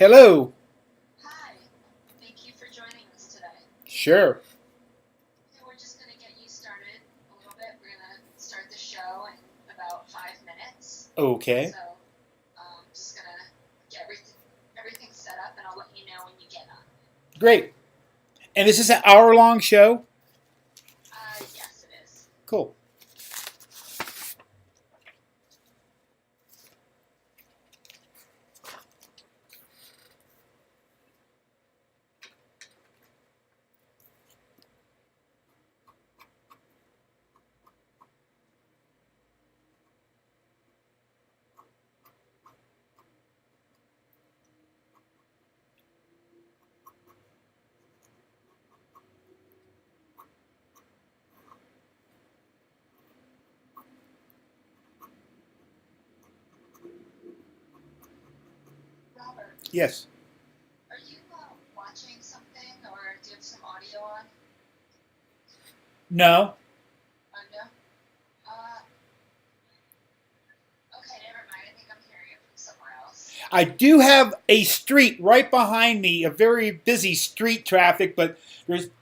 Hello. Hi, thank you for joining us today. Sure. Okay, we're just going to get you started a little bit. We're going to start the show in about 5 minutes. Okay. So, just going to get everything set up, and I'll let you know when you get on. Great. And this is an hour-long show? Yes, it is. Cool. Robert, Yes. are you watching something, or do you have some audio on? No. No? Uh, okay, never mind. I think I'm hearing it from somewhere else. I do have a street right behind me, a very busy street traffic, but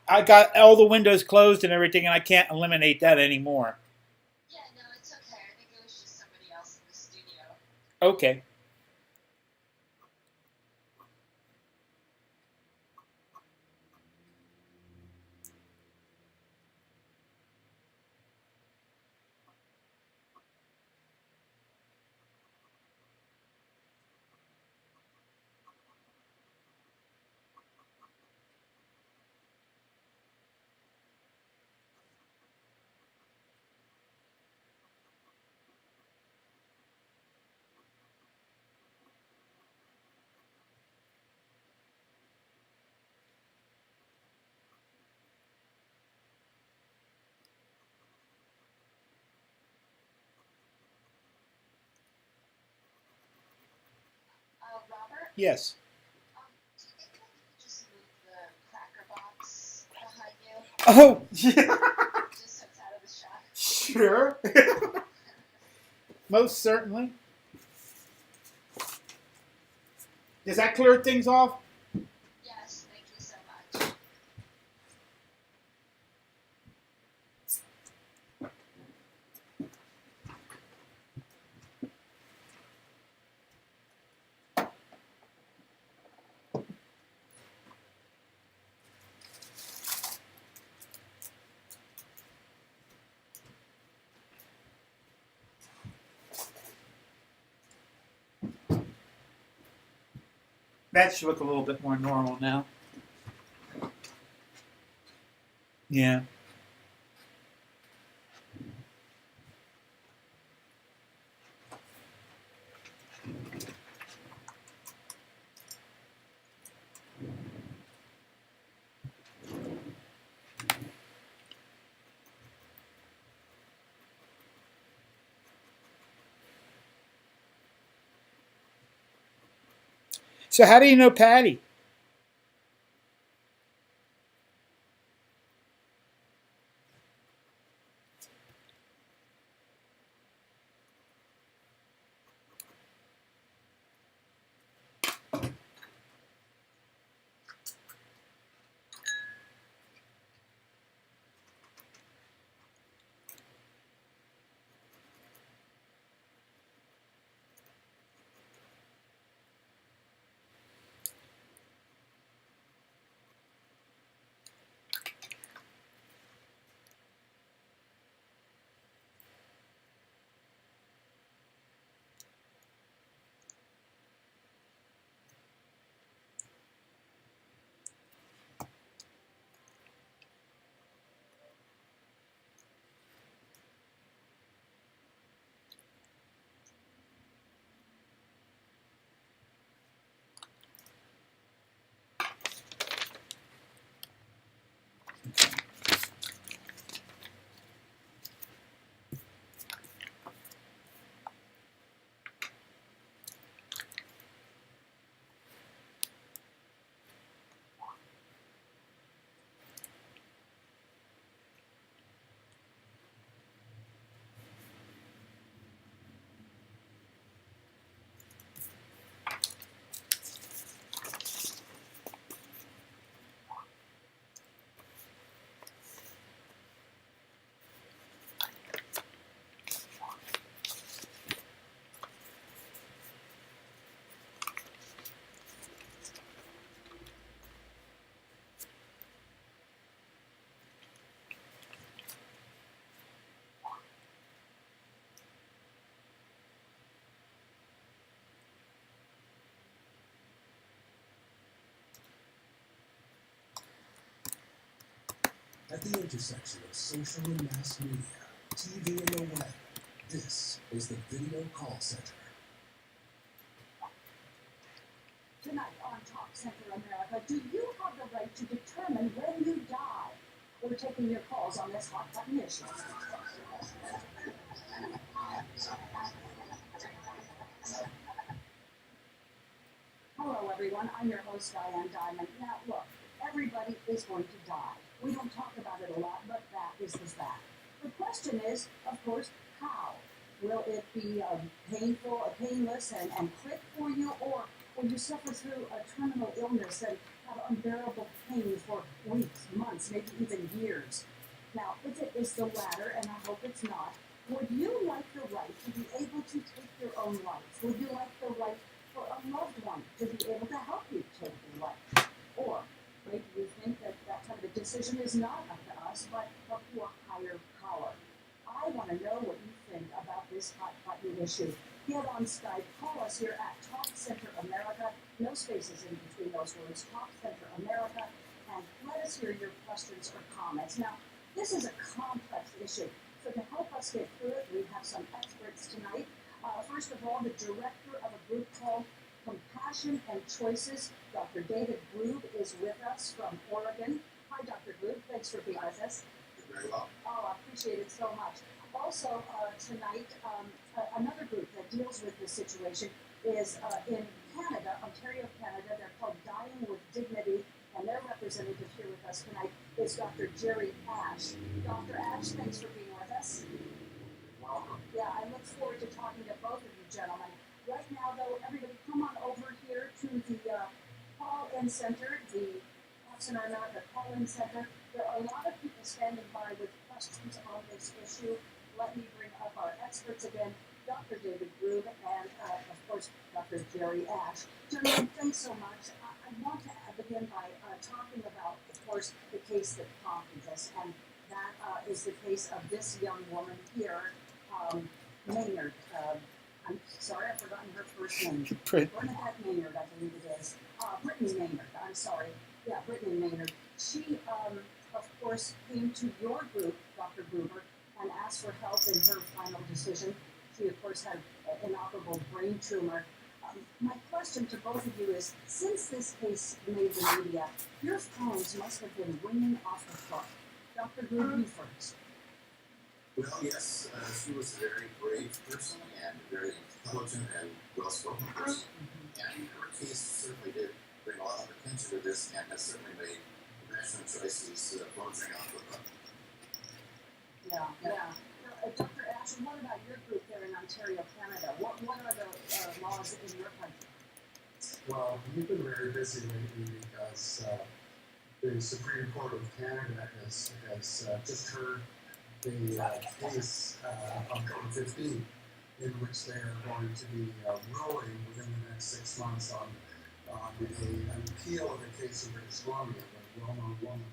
I got all the windows closed and everything, and I can't eliminate that anymore. Yeah, no, it's okay. I think it was just somebody else in the studio. Okay. Robert? Yes. Do you think that you could just move the cracker box behind you, Oh, yeah. just so it's out of the shot? Sure. Most certainly. Does that clear things off? Yes, thank you so much. That should look a little bit more normal now. Yeah. So how do you know Patty? At the intersection of social and mass media, TV and the web, this is the Video Call Center. Tonight on TalkCenterAmerica, do you have the right to determine when you die? We're taking your calls on this hot button issue. Hello, everyone. I'm your host, Diane Diamond. Now, look, everybody is going to die. We don't talk about it a lot, but that is the fact. The question is, of course, how? Will it be painful, painless, and quick for you, or will you suffer through a terminal illness and have unbearable pain for weeks, months, maybe even years? Now, if it is the latter, and I hope it's not, would you like the right to be able to take your own life? Would you like the right for a loved one to be able to help you take your life? Or maybe you think that that kind of a decision is not up to us, but up to a higher power. I want to know what you think about this hot button issue. Get on Skype, call us here at Talk Center America, no spaces in between those words, Talk Center America, and let us hear your questions or comments. Now, this is a complex issue, so to help us get through it, we have some experts tonight. First of all, the director of a group called Compassion and Choices, Dr. David Grube, is with us from Oregon. Hi, Dr. Grube. Thanks for being with us. You're very welcome. Oh, I appreciate it so much. Also, tonight, another group that deals with this situation is in Canada, Ontario, Canada. They're called Dying with Dignity, and their representative here with us tonight is Dr. Jerry Ash. Dr. Ash, thanks for being with us. Welcome. Yeah, I look forward to talking to both of you gentlemen. Right now, though, everybody come on over here to the call-in center, the TalkCenterAmerica call-in center. There are a lot of people standing by with questions on this issue. Let me bring up our experts again, Dr. David Grube and, of course, Dr. Jerry Ash. Gentlemen, thanks so much. I want to begin by talking about, of course, the case that prompted this, and that is the case of this young woman here, Maynard. I'm sorry, I've forgotten her first name. Bernadette Maynard, I believe it is. Brittany Maynard, I'm sorry. Yeah, Brittany Maynard. She, of course, came to your group, Dr. Gruber, and asked for help in her final decision. She, of course, had an inoperable brain tumor. My question to both of you is, since this case made the media, your phones must have been ringing off the hook. Dr. Gruber, you first. Well, yes, she was a very brave person and a very intelligent and well-spoken person. And her case certainly did bring a lot of attention to this and has certainly made national choices phones ring off the hook. Yeah. Dr. Ash, what about your group there in Ontario, Canada? What are the laws in your country? Well, we've been very busy lately because the Supreme Court of Canada has just heard the case of 15, in which they are going to be ruling within the next 6 months on an appeal of the case of British Columbia, the well-known woman,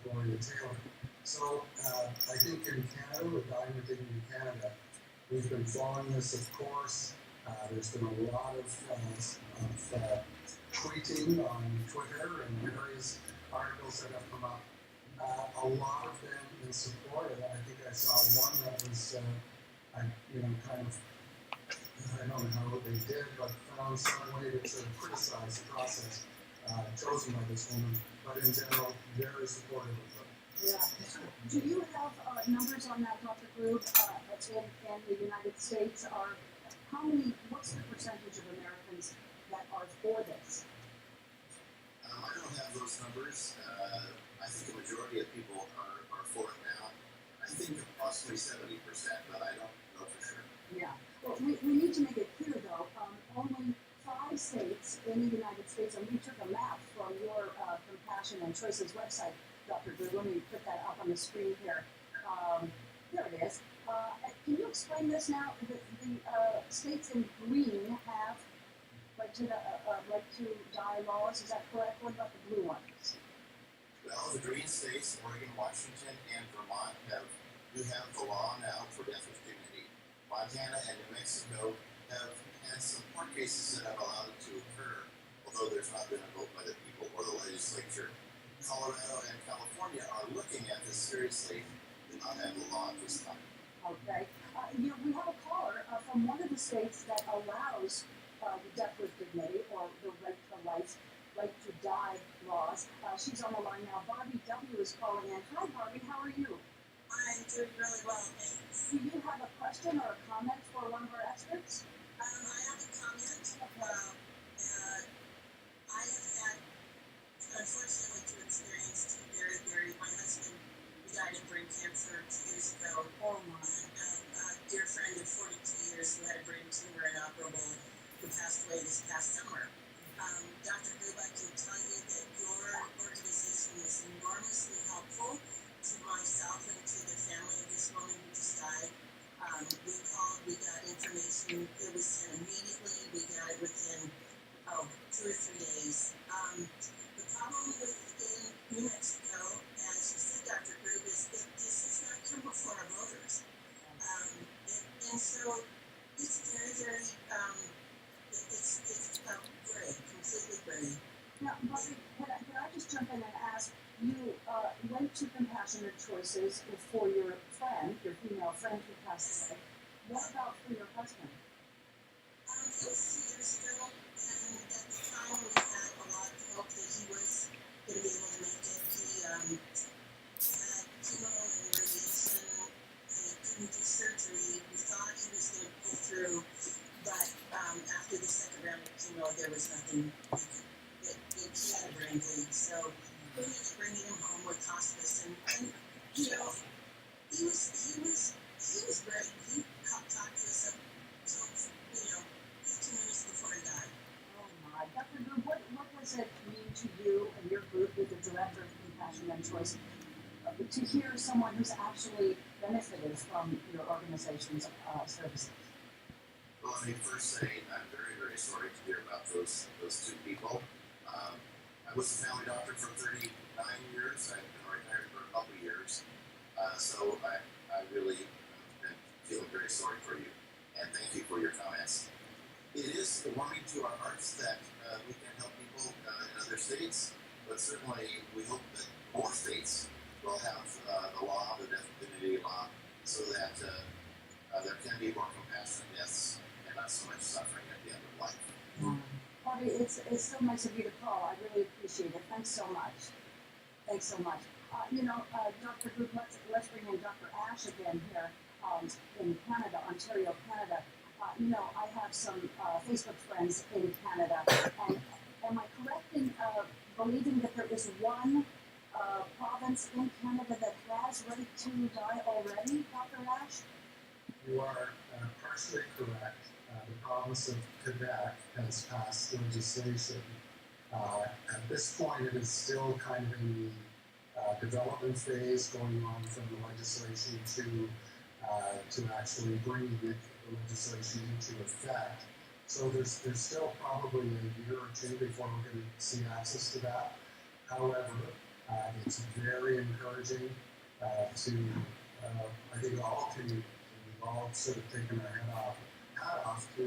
Gloria Taylor. So I think in Canada, with Dying with Dignity Canada, we've been following this, of course. There's been a lot of tweeting on Twitter and various articles that have come up. A lot of them in support of it. I think I saw one that was, I don't know what they did, but found some way to sort of criticize the process chosen by this woman. But in general, very supportive of them. Yeah. Do you have numbers on that, Dr. Grube? In the United States, what's the percentage of Americans that are for this? I don't have those numbers. I think the majority of people are for it now. I think approximately 70%, but I don't know for sure. Yeah. Well, we need to make it clear, though, only 5 states in the United States, and we took a map from your Compassion and Choices website, Dr. Grube. Let me put that up on the screen here. There it is. Can you explain this now? The states in green have right to die laws. Is that correct? What about the blue ones? Well, the green states, Oregon, Washington, and Vermont have the law now for death with dignity. Montana and New Mexico have had some court cases that have allowed it to occur, although there's not been a vote by the people or the legislature. Colorado and California are looking at this seriously, do not have the law at this time. Okay. We have a caller from one of the states that allows the death with dignity or the right to life, right to die laws. She's on the line now. Barbie W is calling in. Hi, Barbie. How are you? I'm doing really well, thanks. Do you have a question or a comment for one of our experts? I have a comment. I have had, unfortunately, to experience two my husband died of brain cancer 2 years ago. Oh, my. And a dear friend of 42 years who had a brain tumor inoperable who passed away this past summer. Dr. Grube, I can tell you that your organization was enormously helpful to myself and to the family of this woman who just died. We called, we got information, it was sent immediately, we got it within 2 or 3 days. The problem within New Mexico, as you said, Dr. Grube, is that this has not come before our voters. And so it's very, very, it's gray, completely gray. Now, Bobby, can I just jump in and ask, you went to Compassionate Choices for your friend, your female friend who passed away. What about for your husband? It was 2 years ago, and at the time we had a lot of hope that he was going to be able to make it. He had chemo and radiation, and he couldn't do surgery. We thought he was going to pull through, but after the second round of chemo, there was nothing he had a brain bleed. So we ended up bringing him home with hospice, and you know, he was great. He talked to us until 15 minutes before he died. Oh my, Dr. Grube, what does it mean to you and your group, with the director of Compassion and Choice, to hear someone who's actually benefited from your organization's services? Well, let me first say I'm very, very sorry to hear about those two people. I was a family doctor for 39 years. I've been retired for a couple of years. So I really am feeling very sorry for you. And thank you for your comments. It is warming to our hearts that we can help people in other states, but certainly we hope that more states will have the law, the death dignity law, so that there can be more compassionate deaths and not so much suffering at the end of life. Bobby, it's so nice of you to call. I really appreciate it. Thanks so much. Thanks so much. Dr. Grube, let's bring in Dr. Ash again here in Canada, Ontario, Canada. I have some Facebook friends in Canada, and am I correct in believing that there is one province in Canada that has right to die already, Dr. Ash? You are partially correct. The province of Quebec has passed legislation. At this point, it is still kind of in the development phase, going on from the legislation to actually bringing the legislation into effect. So there's still probably a year or two before we're going to see access to that. However, it's very encouraging to, I think we've all sort of taken our hat off to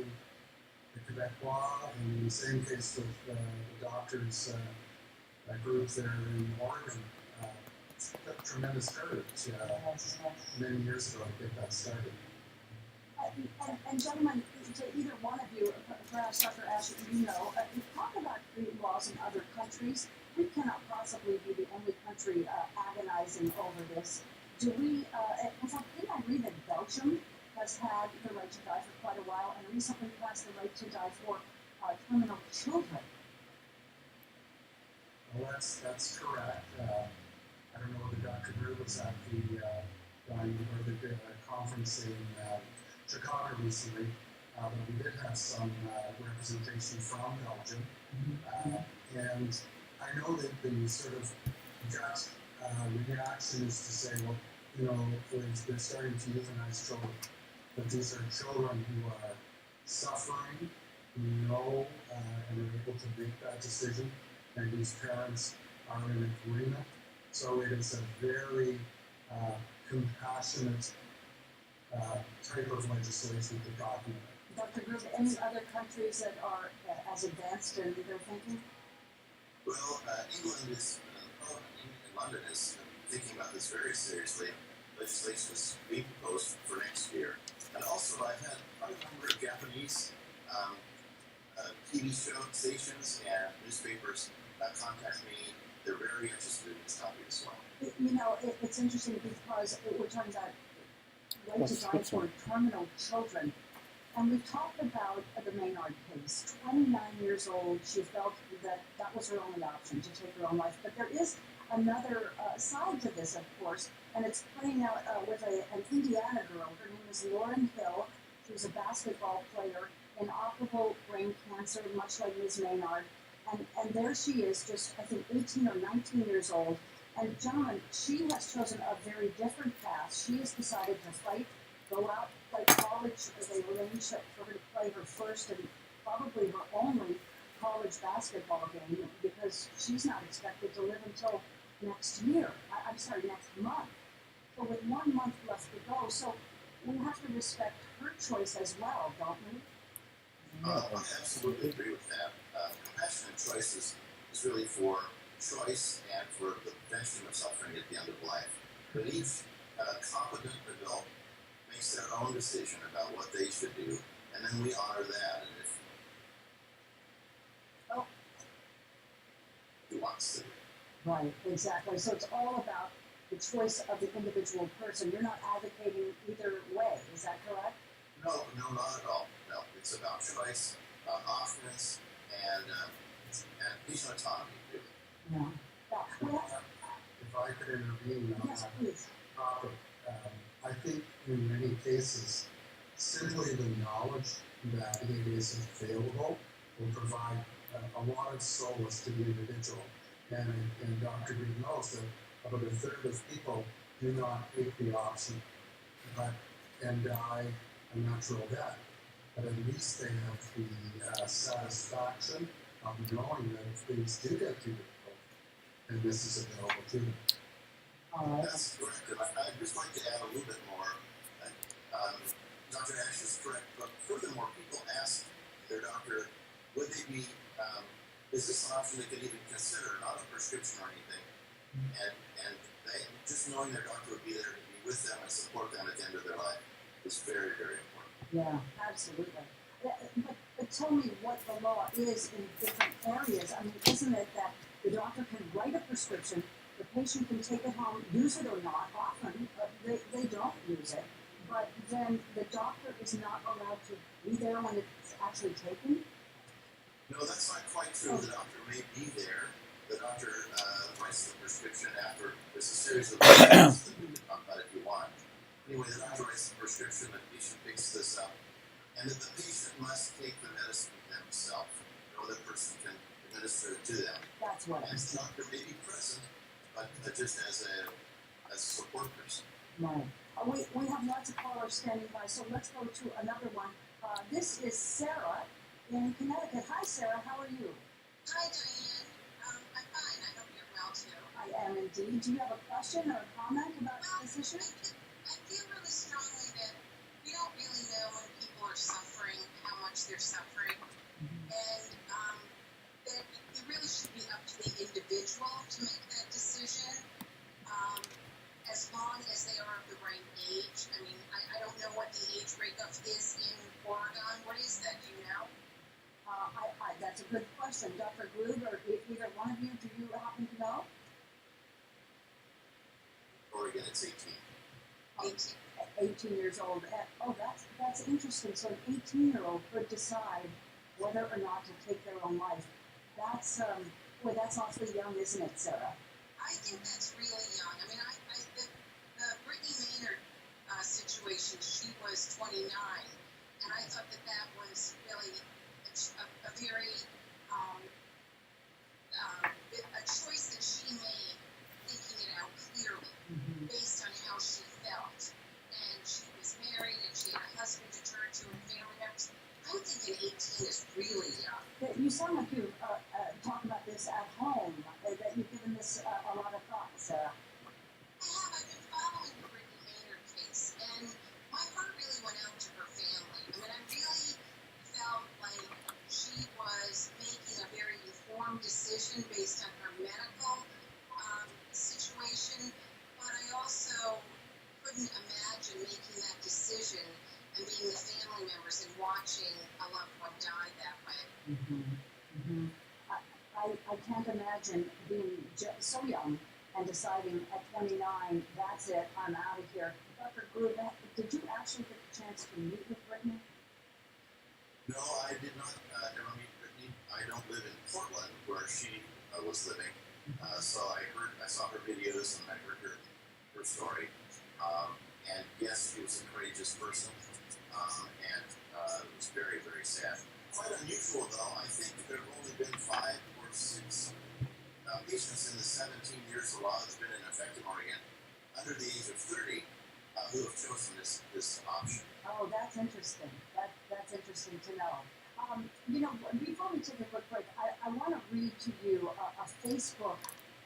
the Quebec law, and in the same case with the doctors group there in Oregon. Took tremendous courage many years ago to get that started. And gentlemen, to either one of you, perhaps Dr. Ash, talk about the laws in other countries. We cannot possibly be the only country agonizing over this. Do we, in fact, didn't I read that Belgium has had the right to die for quite a while and recently passed the right to die for criminal children? Well, that's correct. I don't know whether Dr. Grube was at the conference in Chicago recently, but we did have some representation from Belgium. And I know that the sort of gut reaction is to say, well, they're starting to euthanize children. But these are children who are suffering, who know and are able to make that decision, and whose parents are in agreement. So it is a very compassionate type of legislation to document. Dr. Grube, any other countries that are as advanced in their thinking? Well, England is London is thinking about this very seriously. Legislation is being proposed for next year. And also, I've had quite a number of Japanese TV show stations and newspapers contact me. They're very interested in this topic as well. It's interesting because we're talking about right to die for terminal children. And we've talked about the Maynard case. 29 years old, she felt that was her only option, to take her own life. But there is another side to this, of course, and it's playing out with an Indiana girl. Her name is Lauren Hill. She was a basketball player, inoperable brain cancer, much like Ms. Maynard. And there she is, just, I think, 18 or 19 years old. And gentlemen, she has chosen a very different path. She has decided to fight, go out, play college. They arranged for her to play her first and probably her only college basketball game, because she's not expected to live until next year. Next month. So with 1 month left to go, so we have to respect her choice as well, don't we? I absolutely agree with that. Compassionate choice is really for choice and for the prevention of suffering at the end of life. But each competent adult makes their own decision about what they should do, and then we honor that. And if he wants to. Right, exactly. So it's all about the choice of the individual person. You're not advocating either way, is that correct? No, not at all. No, it's about choice, openness, and patient autonomy, really. No. If I could intervene on Yes, that please. topic, I think in many cases, simply the knowledge that it is available will provide a lot of solace to the individual. And Dr. Green knows that about a third of people do not take the option and die a natural death. But at least they have the satisfaction of knowing that if things do get too difficult, then this is available to them. That's correct. And I'd just like to add a little bit more. Dr. Ash is correct, but furthermore, people ask their doctor, would they be, is this an option they could even consider, not a prescription or anything? And they, just knowing their doctor would be there to be with them and support them at the end of their life is very, very important. Yeah, absolutely. But tell me what the law is in different areas. I mean, isn't it that the doctor can write a prescription, the patient can take it home, use it or not, often they don't use it, but then the doctor is not allowed to be there when it's actually taken? No, that's not quite true. The doctor may be there. The doctor writes the prescription after there's a series of tests that we can talk about if you want. Anyway, the doctor writes the prescription, the patient picks this up, and that the patient must take the medicine themselves. No other person can administer it to them. That's what And the doctor may be present, but just as a support person. Right. We have lots of callers standing by, so let's go to another one. This is Sarah in Connecticut. Hi, Sarah. How are you? Hi, Diane. I'm fine. I hope you're well, too. I am indeed. Do you have a question or a comment about this issue? I feel really strongly that we don't really know when people are suffering, how much they're suffering, and that it really should be up to the individual to make that decision, as long as they are of the right age. I mean, I don't know what the age breakup is in Oregon. What is that? Do you know? That's a good question. Dr. Glug, or either one of you, do you happen to know? Oregon, it's 18. 18 years old. That's interesting. So an 18-year-old could decide whether or not to take their own life. That's awfully young, isn't it, Sarah? I think that's really young. I mean, the Brittany Maynard situation, she was 29, and I thought that was really a very a choice that she made, thinking it out clearly, based on how she felt. And she was married, and she had a husband to turn to and family members. I'm thinking 18 is really young. You sound like you talk about this at home, that you've given this a lot of thought, Sarah. I've been following the Brittany Maynard case, and my heart really went out to her family. I mean, I really felt like she was making a very and being the family members and watching a loved one die that way. I can't imagine being so young and deciding at 29, that's it, I'm out of here. Dr. Grube, did you actually get the chance to meet with Brittany? No, I did not ever meet Brittany. I don't live in Portland where she was living, so I saw her videos and I heard her story. And yes, she was a courageous person, and it was very, very sad. Quite unusual, though. I think there have only been 5 or 6 patients in the 17 years the law has been in effect in Oregon under the age of 30 who have chosen this option. Oh, that's interesting. That's interesting to know. Before we take a quick break, I want to read to you a Facebook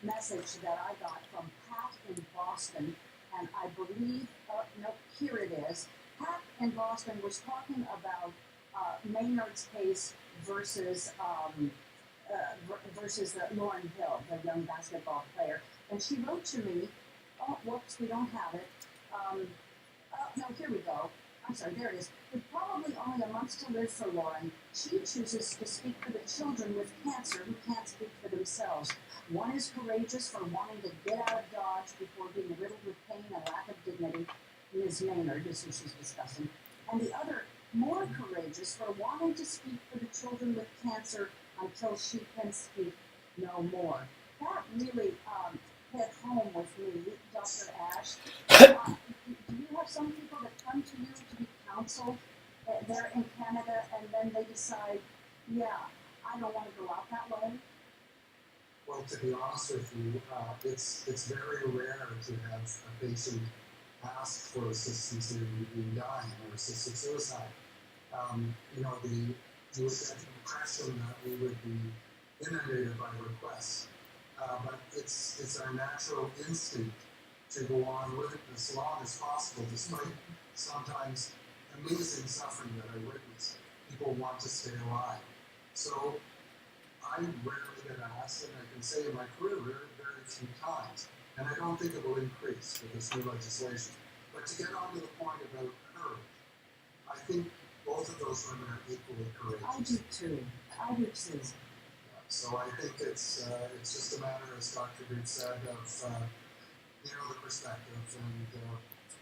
message that I got from Pat in Boston, and I believe, here it is. Pat in Boston was talking about Maynard's case versus Lauren Hill, the young basketball player, and she wrote to me. Oh, whoops, we don't have it. No, here we go. I'm sorry, there it is. With probably only a month to live for Lauren, she chooses to speak for the children with cancer who can't speak for themselves. One is courageous for wanting to get out of Dodge before being riddled with pain and lack of dignity. Ms. Maynard is who she's discussing. And the other, more courageous for wanting to speak for the children with cancer until she can speak no more. That really hit home with me, Dr. Ash. Do you have some people that come to you to be counseled? They're in Canada, and then they decide, yeah, I don't want to go out that way? Well, to be honest with you, it's very rare to have a patient ask for assistance in dying or assisted suicide. You would get the impression that we would be inundated by requests, but it's our natural instinct to go on living as long as possible, despite sometimes amazing suffering that I witness. People want to stay alive. So I rarely get asked, and I can say in my career very, very few times, and I don't think it will increase with this new legislation. But to get on to the point about courage, I think both of those women are equally courageous. I do too. So I think it's just a matter, as Dr. Grube said, of the perspective, and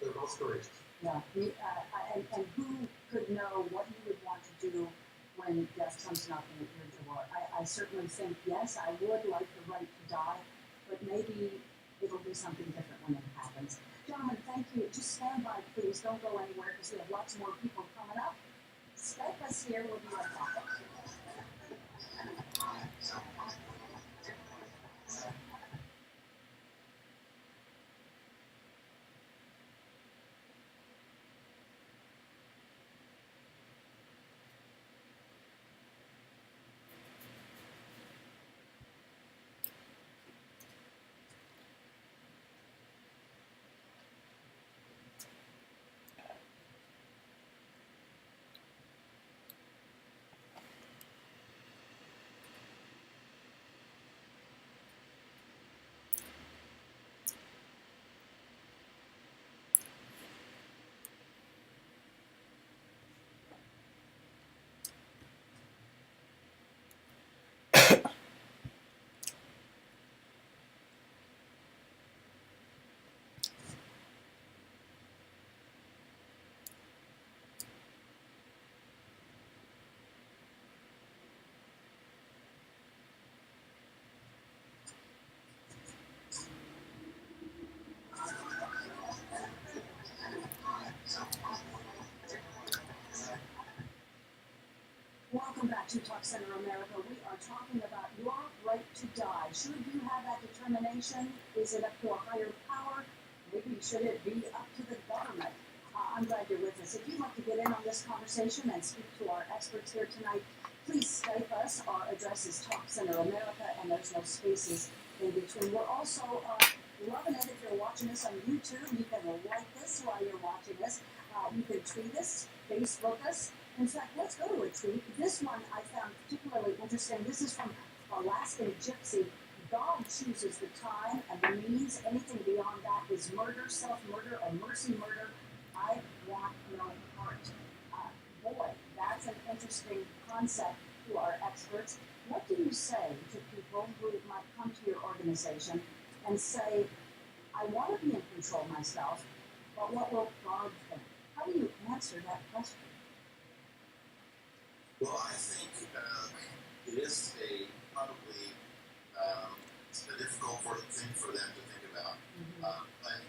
they're both courageous. Yeah, and who could know what you would want to do when death comes knocking at your door? I certainly think, yes, I would like the right to die, but maybe it'll be something different when it happens. Gentlemen, thank you. Just stand by, please. Don't go anywhere, because we have lots more people coming up. Skype us here. We'll be right back. Welcome back to TalkCenterAmerica. We are talking about your right to die. Should you have that determination? Is it up to a higher power? Maybe should it be up to the government? I'm glad you're with us. If you'd like to get in on this conversation and speak to our experts here tonight, please Skype us. Our address is TalkCenterAmerica, and there's no spaces in between. We're also loving it if you're watching us on YouTube. You can like this while you're watching us. You can tweet us, Facebook us. In fact, let's go to a tweet. This one I found particularly interesting. This is from Alaskan Gypsy. God chooses the time and the means. Anything beyond that is murder, self-murder, or mercy murder. I want no part. interesting concept who are experts. What do you say to people who might come to your organization and say, I want to be in control myself, but what will God think? How do you answer that question? Well, I think it is probably a difficult thing for them to think about. But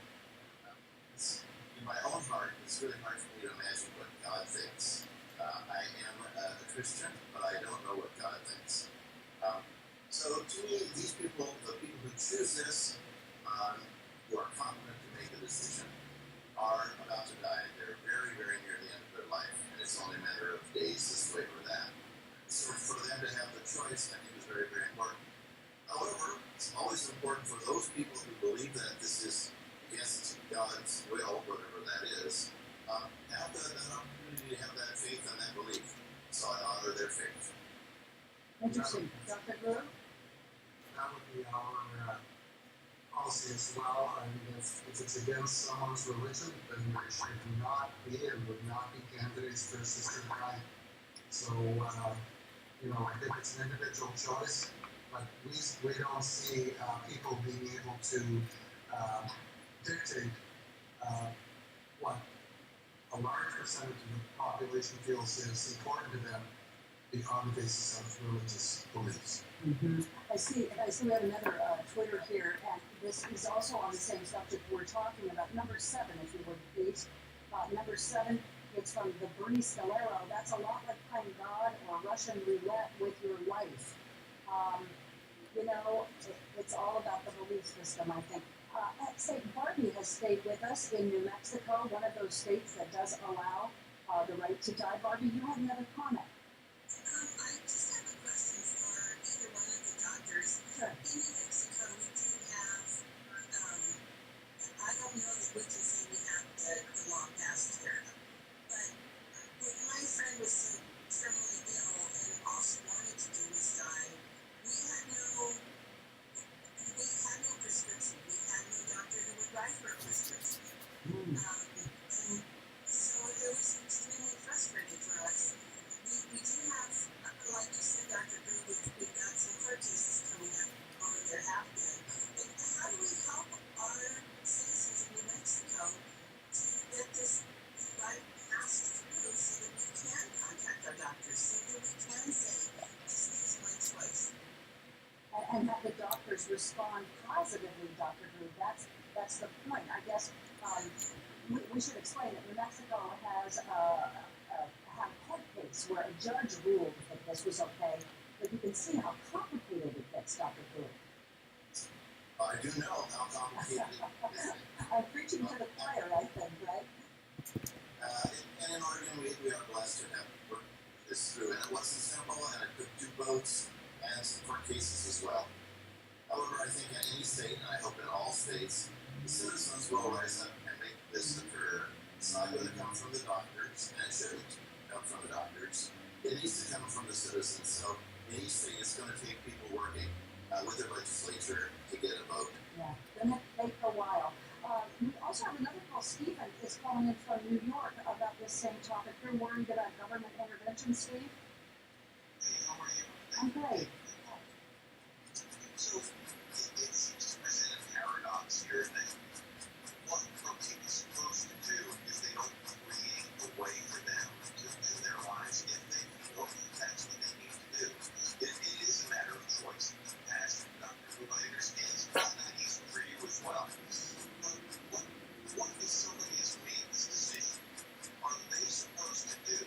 in my own heart, it's really hard for me to imagine what God thinks. I am a Christian, but I don't know what God thinks. So to me, these people, the people who choose this, who are confident to make the decision, are about to die. They're very, very near the end of their life, and it's only a matter of days this way or that. So for them to have the choice, I think, is very, very important. However, it's always important for those people who believe that this is against God's will, whatever that is, have the opportunity to have that faith and that belief. So I honor their faith. Interesting. Dr. Brewer? That would be our policy as well. I mean, if it's against someone's religion, then they should not be and would not be candidates for assisted dying. So, I think it's an individual choice, but we don't see people being able to dictate what a large percentage of the population feels is important to them on the basis of religious beliefs. I see we have another Twitter here, and this is also on the same subject we're talking about. Number 7, if you would please. Number 7, it's from the Bernie Scalero. That's a lot like playing God or Russian roulette with your life. It's all about the belief system, I think. Say, Barbie has stayed with us in New Mexico, one of those states that does allow the right to die. Barbie, you had another comment. I just have a question for either one of the doctors. Sure. In New Mexico, we do have, I don't know that we can say we have the law passed here, but when my friend was so terminally ill and all she wanted to do was die, we had no prescription. We had no doctor who would write her a prescription. And so it was extremely frustrating for us. We do have, like you said, Dr. Brew, we've got some court cases coming up, or there have been. But how do we help our citizens in New Mexico to get this right passed through so that we can contact our doctors, so that we can say, this is my choice? And have the doctors respond positively, Dr. Drew. That's the point. I guess we should explain that New Mexico has had a court case where a judge ruled that this was okay, but you can see how complicated it gets, Dr. Drew. I do know how complicated it is. I'm preaching to the choir, I think, right? And in Oregon, we are blessed to have worked this through, and it wasn't simple, and it took 2 votes and some court cases as well. However, I think in any state, and I hope in all states, the citizens will rise up and make this occur. It's not going to come from the doctors, and it shouldn't come from the doctors. It needs to come from the citizens. So in each state, it's going to take people working with their legislature to get a vote. Yeah, gonna take a while. We also have another call. Stephen is calling in from New York about this same topic. You're worried about government intervention, Steve? Hey, how are you? I'm great. So it seems to present a paradox here that what protein is supposed to do if they don't create a way for them to live their lives if they feel that's what they need to do. It is a matter of choice. As Dr. Who I understand is not easy for you as well. But what if somebody has made this decision? Are they supposed to do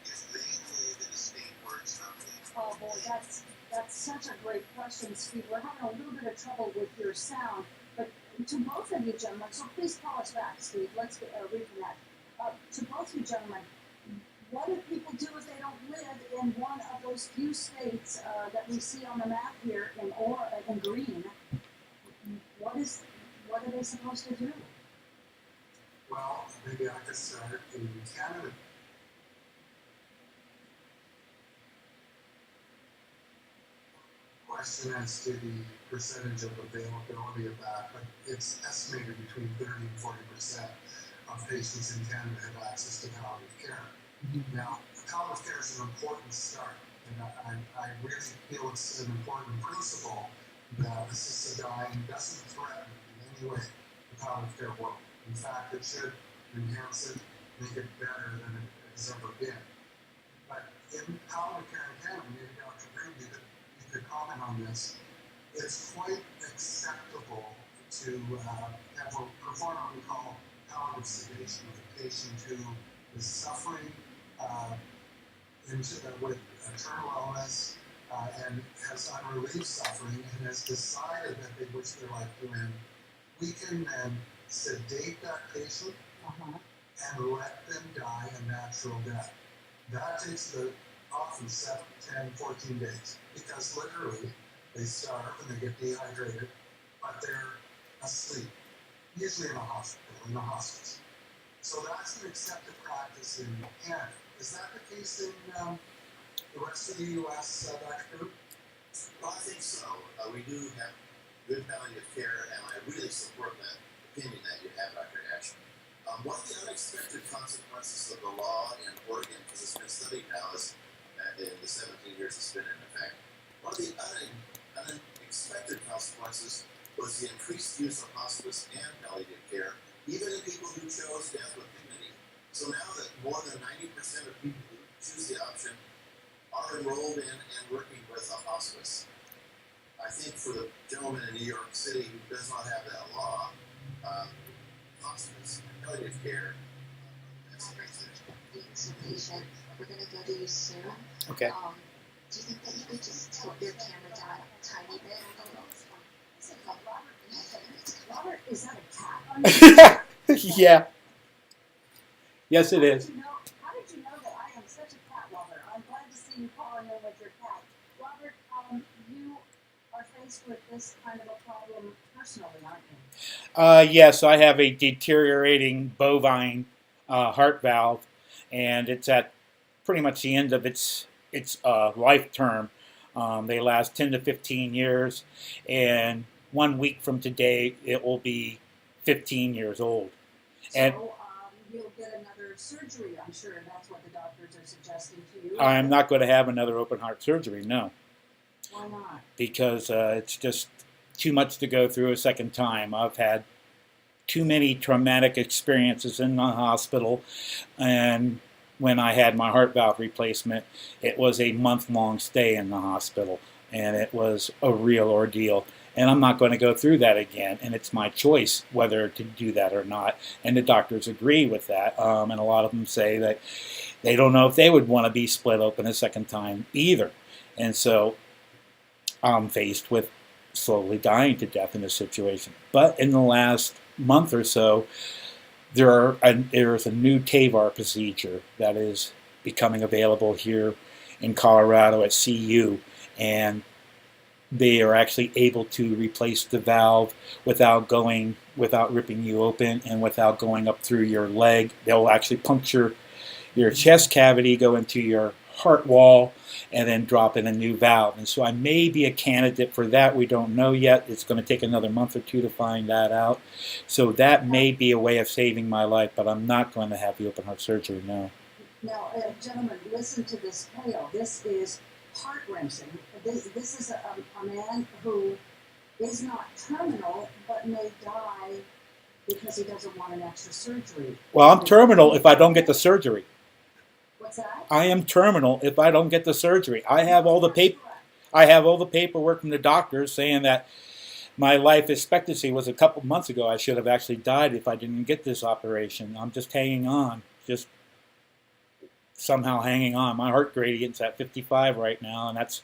if they live in a state where it's not legal? Oh boy, that's such a great question, Steve. We're having a little bit of trouble with your sound, but to both of you gentlemen, so please call us back, Steve. Let's reconnect. To both you gentlemen, what do people do if they don't live in one of those few states that we see on the map here in green? What are they supposed to do? Well, maybe I could start in Canada. Question as to the percentage of availability of that, but it's estimated between 30 and 40% of patients in Canada have access to palliative care. Now, palliative care is an important start, and I really feel it's an important principle that assisted dying doesn't threaten in any way the palliative care world. In fact, it should enhance it, make it better than it has ever been. But in palliative care in Canada, maybe Dr. Green, you could comment on this. It's quite acceptable to perform what we call palliative sedation of a patient who is suffering with a terminal illness and has unrelieved suffering and has decided that they wish their life to end. We can then sedate that patient and let them die a natural death. That takes often 7, 10, 14 days because literally they starve and they get dehydrated, but they're asleep, usually in a hospital, in a hospice. So that's an accepted practice in Canada. Is that the case in the rest of the U.S., Dr. Group? Well, I think so. We do have good palliative care, and I really support that opinion that you have, Dr. Ash. One of the unexpected consequences of the law in Oregon, because it's been studied now, is in the 17 years it's been in effect. One of the unexpected consequences was the increased use of hospice and palliative care, even in people who chose death with dignity. So now that more than 90% of people who choose the option are enrolled in and working with a hospice. I think for the gentleman in New York City who does not have that law, hospice and palliative care, that's a great thing. Patient, we're going to go to you soon. Okay. Do you think that you could just tilt your camera down a tiny bit? Robert, is that a cat on your Yeah. Yes, it is. How did you know that I am such a cat lover? I'm glad to see you calling in with your cat. Robert, you are faced with this kind of a problem personally, aren't you? Yes, I have a deteriorating bovine heart valve, and it's at pretty much the end of its life term. They last 10 to 15 years, and 1 week from today, it will be 15 years old. And So you'll get another surgery, I'm sure. That's what the doctors are suggesting to you. I'm not going to have another open heart surgery, no. Why not? Because it's just too much to go through a second time. I've had too many traumatic experiences in the hospital, and when I had my heart valve replacement, it was a month-long stay in the hospital, and it was a real ordeal. And I'm not going to go through that again, and it's my choice whether to do that or not. And the doctors agree with that, and a lot of them say that they don't know if they would want to be split open a second time either. And so I'm faced with slowly dying to death in this situation. But in the last month or so, there's a new TAVR procedure that is becoming available here in Colorado at CU, and they are actually able to replace the valve without ripping you open and without going up through your leg. They'll actually puncture your chest cavity, go into your heart wall, and then drop in a new valve. And so I may be a candidate for that. We don't know yet. It's going to take another month or two to find that out. So that may be a way of saving my life, but I'm not going to have the open heart surgery, no. Now, gentlemen, listen to this tale. This is heart-wrenching. This is a man who is not terminal, but may die because he doesn't want an extra surgery. Well, I'm terminal if I don't get the surgery. What's that? I am terminal if I don't get the surgery. I have all the paperwork from the doctors saying that my life expectancy was a couple months ago. I should have actually died if I didn't get this operation. I'm just hanging on, just somehow hanging on. My heart gradient's at 55 right now, and that's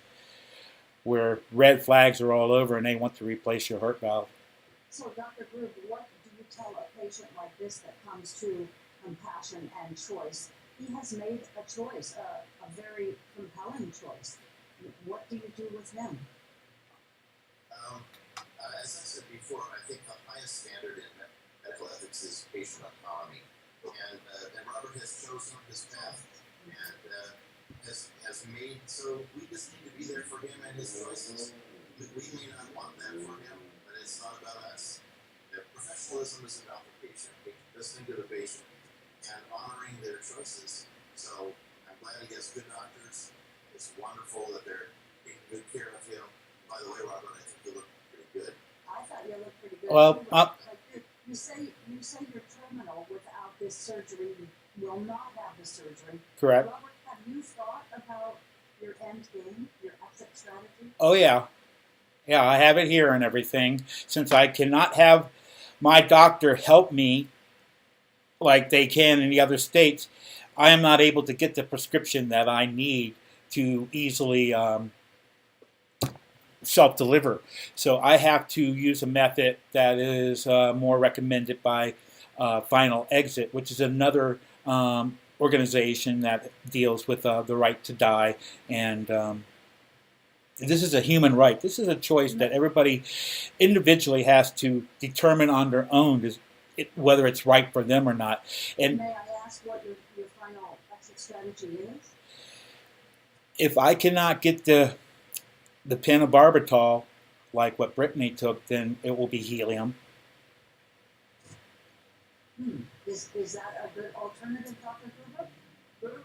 where red flags are all over, and they want to replace your heart valve. So, Dr. Grube, what do you tell a patient like this that comes to compassion and choice? He has made a choice, a very compelling choice. What do you do with him? As I said before, I think the highest standard in medical ethics is patient autonomy. And Robert has chosen his path and has made, so we just need to be there for him and his choices. We may not want that for him, but it's not about us. Professionalism is about the patient, listening to the patient and honoring their choices. So I'm glad he has it's wonderful that they're taking good care of him. By the way, Robert, I think you look pretty good. I thought you looked pretty good Well, too. But you say you're terminal without this surgery. You will not have the surgery. correct. Robert, have you thought about your end game, your exit strategy? Oh, yeah. Yeah, I have it here and everything. Since I cannot have my doctor help me like they can in the other states, I am not able to get the prescription that I need to easily self-deliver. So I have to use a method that is more recommended by Final Exit, which is another organization that deals with the right to die. And this is a human right. This is a choice that everybody individually has to determine on their own whether it's right for them or not. And may I ask what your final exit strategy is? if I cannot get the pentobarbital, like what Brittany took, then it will be helium. Is that a good alternative, Dr. Gruber?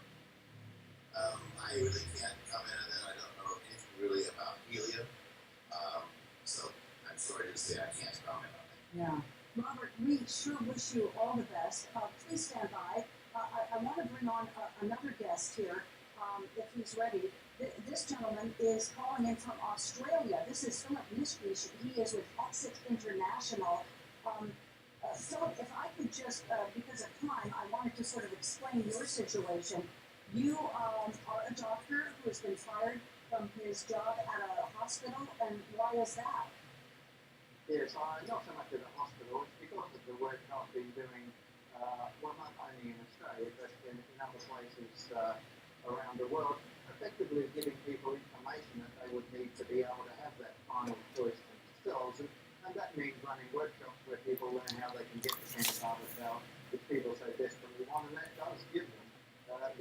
I really can't comment on that. I don't know anything really about helium. So I'm sorry to say I can't comment on it. Yeah. Robert, we sure wish you all the best. Please stand by. I want to bring on another guest here, if he's ready. This gentleman is calling in from Australia. This is Philip Nishkish. He is with Exit International. Philip, if I could just, because of time, I wanted to sort of explain your situation. You are a doctor who has been fired from his job at a hospital, and why is that? Yes, not so much at a hospital. It's because of the work I've been doing, well, not only in Australia, but in other places around the world, effectively giving people information that they would need to be able to have that final choice themselves. And that means running workshops where people learn how they can get the pentobarbital, which people so desperately want, and that does give them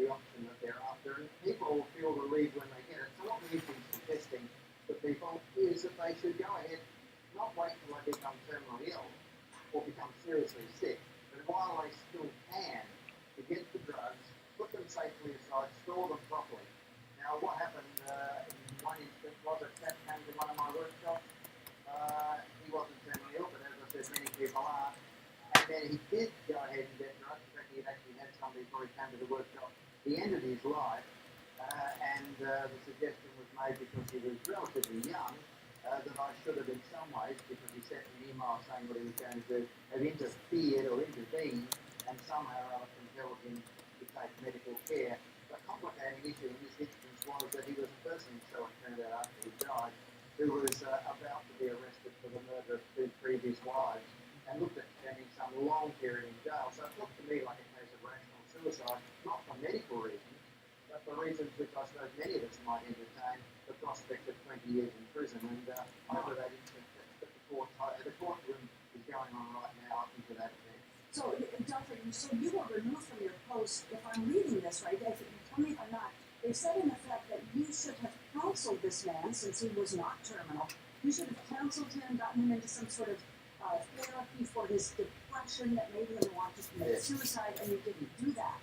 the option that they're after. And people feel relieved when they get it. So what we've been suggesting to people is that they should go ahead, not wait till they become terminally ill or become seriously sick, but while they still can, to get the drugs, put them safely aside, store them properly. Now, what happened in one instance was a chap came to one of my workshops. He wasn't terminally ill, but as I said, many people are. And then he did go ahead and get drugs. In fact, he had actually had somebody before he came to the workshop. He ended his life, and the suggestion was made because he was relatively young that I should have, in some ways, because he sent an email saying what he was going to do, have interfered or intervened and somehow or other compelled him to take medical care. The complicating issue in this instance was that he was a person, so it turned out after he died, who was about to be arrested for the murder of 2 previous wives and looked at spending some long period in jail. So it looked to me like a case of rational suicide, not for medical reasons, but for reasons which I suppose many of us might entertain, the prospect of 20 years in prison. And over that instance, the courtroom is going on right now up into that event. So, Doctor, so you were removed from your post. If I'm reading this right, tell me if I'm not. They said in effect that you should have counseled this man since he was not terminal. You should have counseled him, gotten him into some sort of therapy for his depression that made him want to commit suicide, and you didn't do that.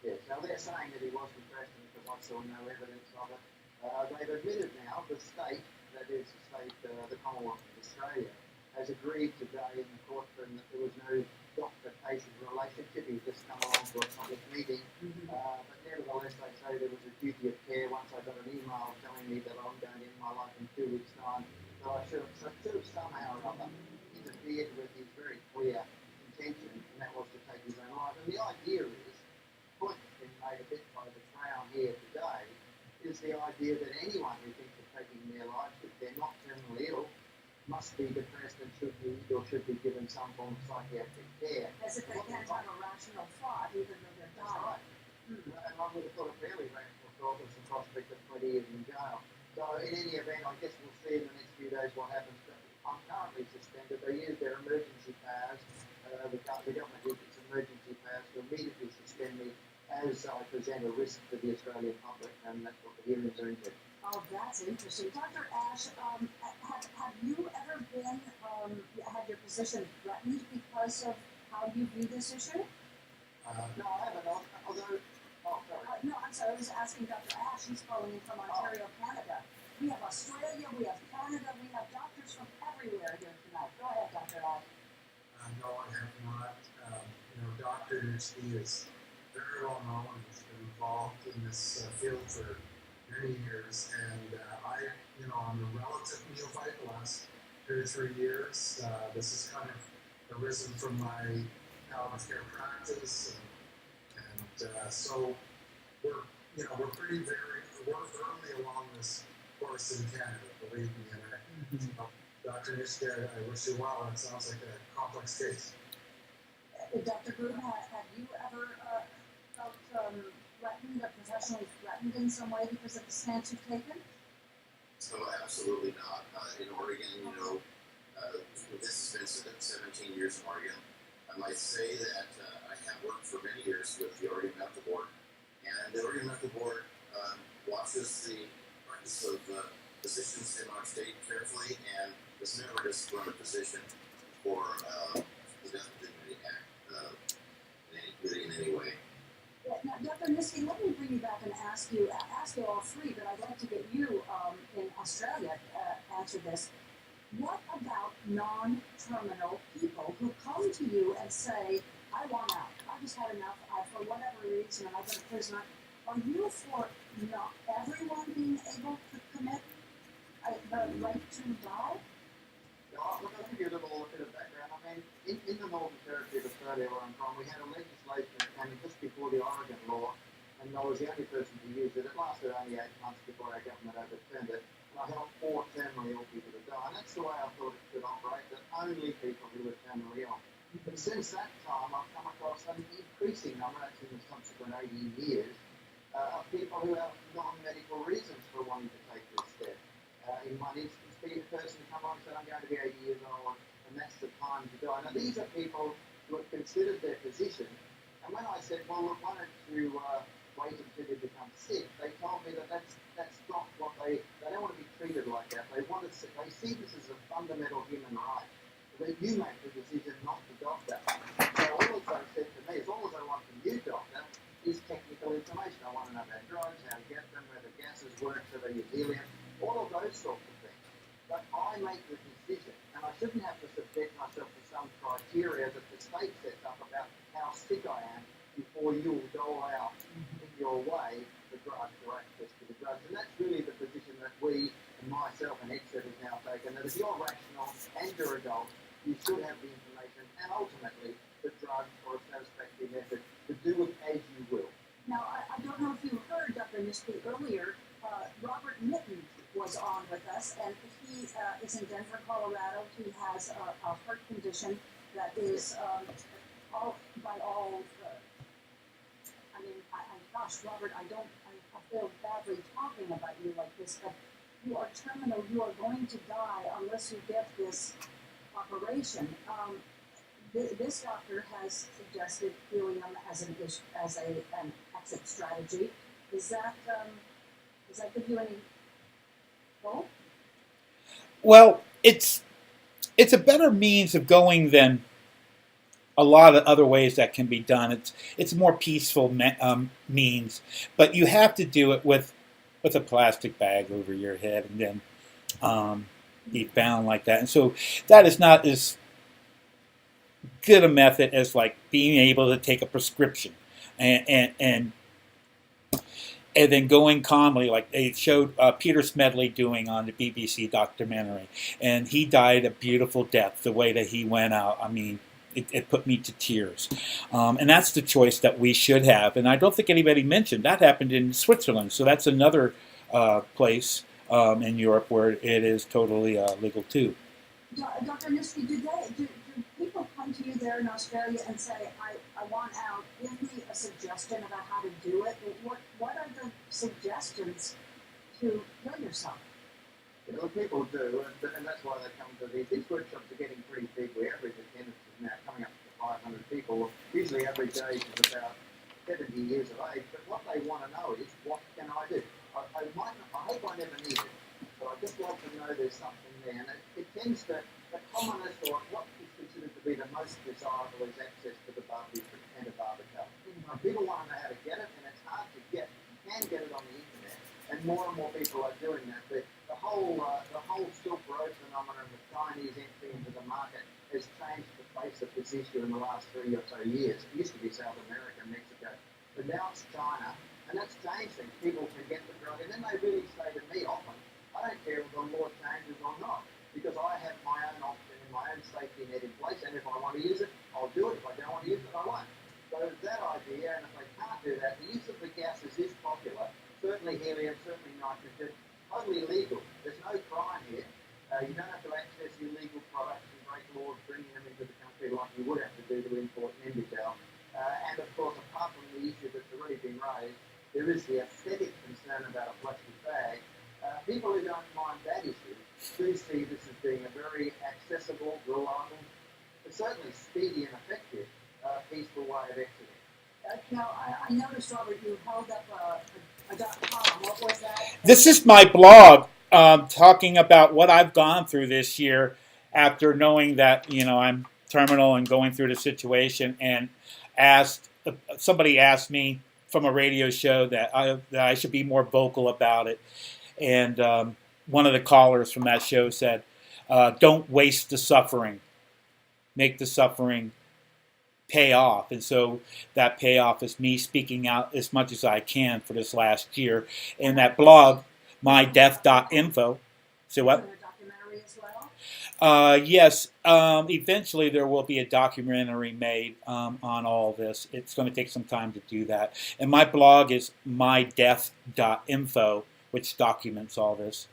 Yes, now they're saying that he was depressed because I saw no evidence of it. They've admitted now, the state, that is the state, the Commonwealth of Australia, has agreed today in the courtroom that there was no doctor-patient relationship. He's just come along to a public meeting. But nevertheless, they say there was a duty of care. Once I got an email telling me that I'm going to end my life in 2 weeks' time, that I should have somehow or other interfered with his very clear intention, and that was to take his own life. And the idea is, the point that's been made a bit by the Crown here today, is the idea that anyone who thinks of taking their lives, if they're not terminally ill, must be depressed and should be given some form of psychiatric care. As if they can't have a rational thought, even though they're That's dying. right. And I would have thought a fairly rational thought was the prospect of 20 years in jail. So in any event, I guess we'll see in the next few days what happens. But I'm currently suspended. They use their emergency powers. The government used its emergency powers to immediately suspend me as I present a risk to the Australian public, and that's what the hearings are into. Oh, that's interesting. Dr. Ash, have you ever been, had your position threatened because of how you view this issue? No, I haven't. Although, sorry. No, I was asking Dr. Ash, he's calling in from Ontario, Canada. We have Australia, we have Canada, we have doctors from everywhere here tonight. Go ahead, Dr. Ash. No, I have not. Dr. Nitschke is very well known and has been involved in this field for many years. And I'm a relative neophyte the last 2 or 3 years. This has kind of arisen from my palliative care practice. And so we're pretty we're early along this course in Canada, believe me. And Dr. Nitschke, I wish you well. It sounds like a complex case. Dr. Groom, have you ever felt threatened or professionally threatened in some way because of the stance you've taken? So absolutely not. In Oregon, this has been 17 years in Oregon. I might say that I have worked for many years with the Oregon Medical Board, and the Oregon Medical Board watches the practice of physicians in our state carefully, and has never disciplined a physician for the Death of Dignity Act in any way. Yeah, now, Dr. Nitschke, let me bring you back and ask you all three, but I'd like to get you in Australia answer this. What about non-terminal people who come to you and say, I want out, I just had enough, for whatever reason, and I got a prisoner. Are you for not everyone being able to commit the right to die? Look, I'll give you a little bit of background. I mean, in the Northern Territory of Australia where I'm from, we had a legislation that came in just before the Oregon law, and I was the only person to use it. It lasted only 8 months before our government overturned it, and I helped 4 terminally ill people to die, and that's the way I thought it should operate, that only people who were terminally ill. But since that time, I've come across an increasing number, actually in the subsequent 80 years, of people who have non-medical reasons for wanting to take this step. In one instance, be a person who come on and said, I'm going to be 80 years old, and that's the time to die. Now, these are people who have considered their position, and when I said, well, look, why don't you wait until you become sick, they told me that that's not what they don't want to be treated like that. They see this as a fundamental human right, that you make the decision, not the doctor. So all that they said to me is, all I want from you, doctor, is technical information. I want to know about drugs, how to get them, whether gases work, so they use helium, all of those sorts of things. But I make the decision, and I shouldn't have to subject myself to some criteria that the state sets up about how sick I am before you'll dole out in your way the drugs or access to the drugs. And that's really the position that we, and myself and Exit has now taken, that if you're rational and you're adult, you should have the information and ultimately the drugs or a satisfactory method to do it as you will. Now, I don't know if you heard Dr. Nitschke earlier, Robert Mitten was on with us, and he is in Denver, Colorado. He has a heart condition that is gosh, Robert, I feel badly talking about you like this, but you are terminal. You are going to die unless you get this operation. This doctor has suggested helium as an exit strategy. Does that give you any hope? Well, it's a better means of going than a lot of other ways that can be done. It's a more peaceful means, but you have to do it with a plastic bag over your head and then be bound like that. And so that is not as good a method as like being able to take a prescription and then going calmly, like they showed Peter Smedley doing on the BBC documentary, and he died a beautiful death. The way that he went out, I mean, it put me to tears. And that's the choice that we should have. And I don't think anybody mentioned that happened in Switzerland. So that's another place in Europe where it is totally legal too. Dr. Nitschke, do people come to you there in Australia and say, I want out, give me a suggestion about how to do it? What are the suggestions to kill yourself? Well, people do, and that's why they come to these workshops are getting pretty big. We average attendance is now coming up to 500 people. Usually average age is about 70 years of age, but what they want to know is, what can I do? I hope I never need it, but I just like to know there's something there. And it tends to, the commonest or what is considered to be the most desirable is access to the barbiturate and a barbital. People want to know how to get it, and it's hard to get. You can and more people are doing that. The whole Silk Road phenomenon, the Chinese entry into the market, has changed the face of this issue in the last 3 or so years. It used to be South America, Mexico, but now it's China, and that's changed things. People can get the drug, and then they really say to me often, I don't care if the law changes or not, because I have my own option and my own safety net in place, and if I want to use it, I'll do it. If I don't want to use it, I won't. So that idea, and if they can't do that, the use of the gases is popular. Certainly helium, certainly nitrogen, totally legal. There's no crime here. You don't have to access illegal products and break laws bringing them into the country like you would have to do to import Nembutal. And of course, apart from the issue that's already been raised, there is the aesthetic concern about a plastic bag. People who don't mind that issue do see this as being a very accessible, reliable, but certainly speedy and effective peaceful way of exiting. Now, I noticed, Robert, you held up a .com. What was that? This is my blog talking about what I've gone through this year after knowing that, I'm terminal and going through the situation, and somebody asked me from a radio show that I should be more vocal about it. And one of the callers from that show said, don't waste the suffering. Make the suffering pay off. And so that payoff is me speaking out as much as I can for this last year. And that blog, mydeath.info. Say what? A documentary as well? Yes. Eventually there will be a documentary made on all this. It's going to take some time to do that. And my blog is mydeath.info, which documents all this.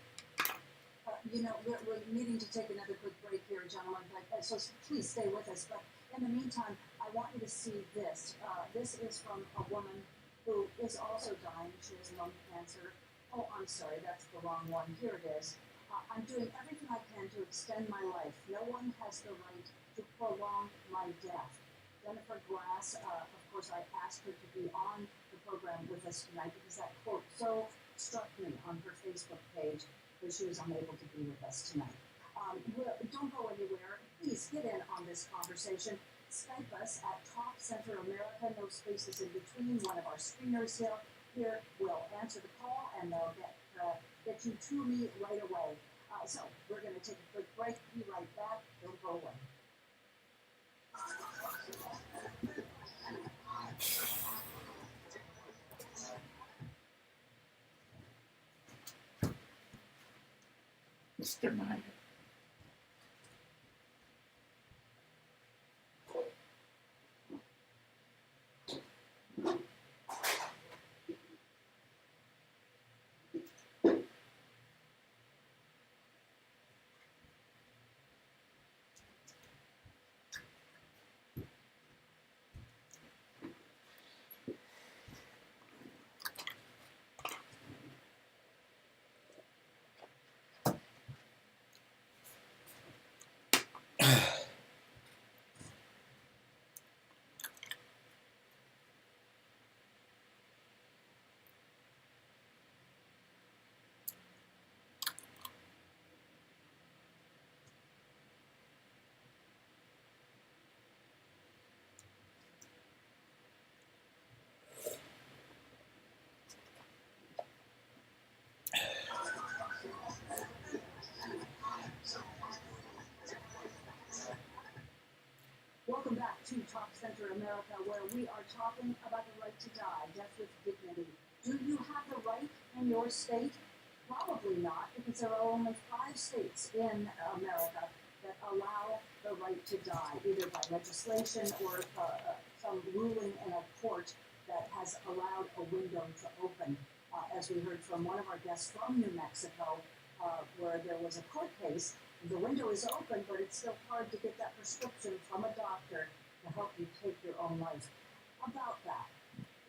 We're needing to take another quick break here, gentlemen, so please stay with us. But in the meantime, I want you to see this. This is from a woman who is also dying. She has lung cancer. Oh, I'm sorry, that's the wrong one. Here it is. I'm doing everything I can to extend my life. No one has the right to prolong my death. Jennifer Glass, of course, I asked her to be on the program with us tonight because that quote so struck me on her Facebook page that she was unable to be with us tonight. Don't go anywhere. Please get in on this conversation. Skype us at TalkCenterAmerica, no spaces in between. One of our screeners here will answer the call, and they'll get you to me right away. So we're going to take a quick break. Be right back. Don't go away. Mr. Meyer. Welcome back to Talk Center America, where we are talking about the right to die, death with dignity. Do you have the right in your state? Probably not, because there are only 5 states in America that allow the right to die, either by legislation or some ruling in a court that has allowed a window to open. As we heard from one of our guests from New Mexico, where there was a court case. The window is open, but it's still hard to get that prescription from a doctor to help you take your own life. About that,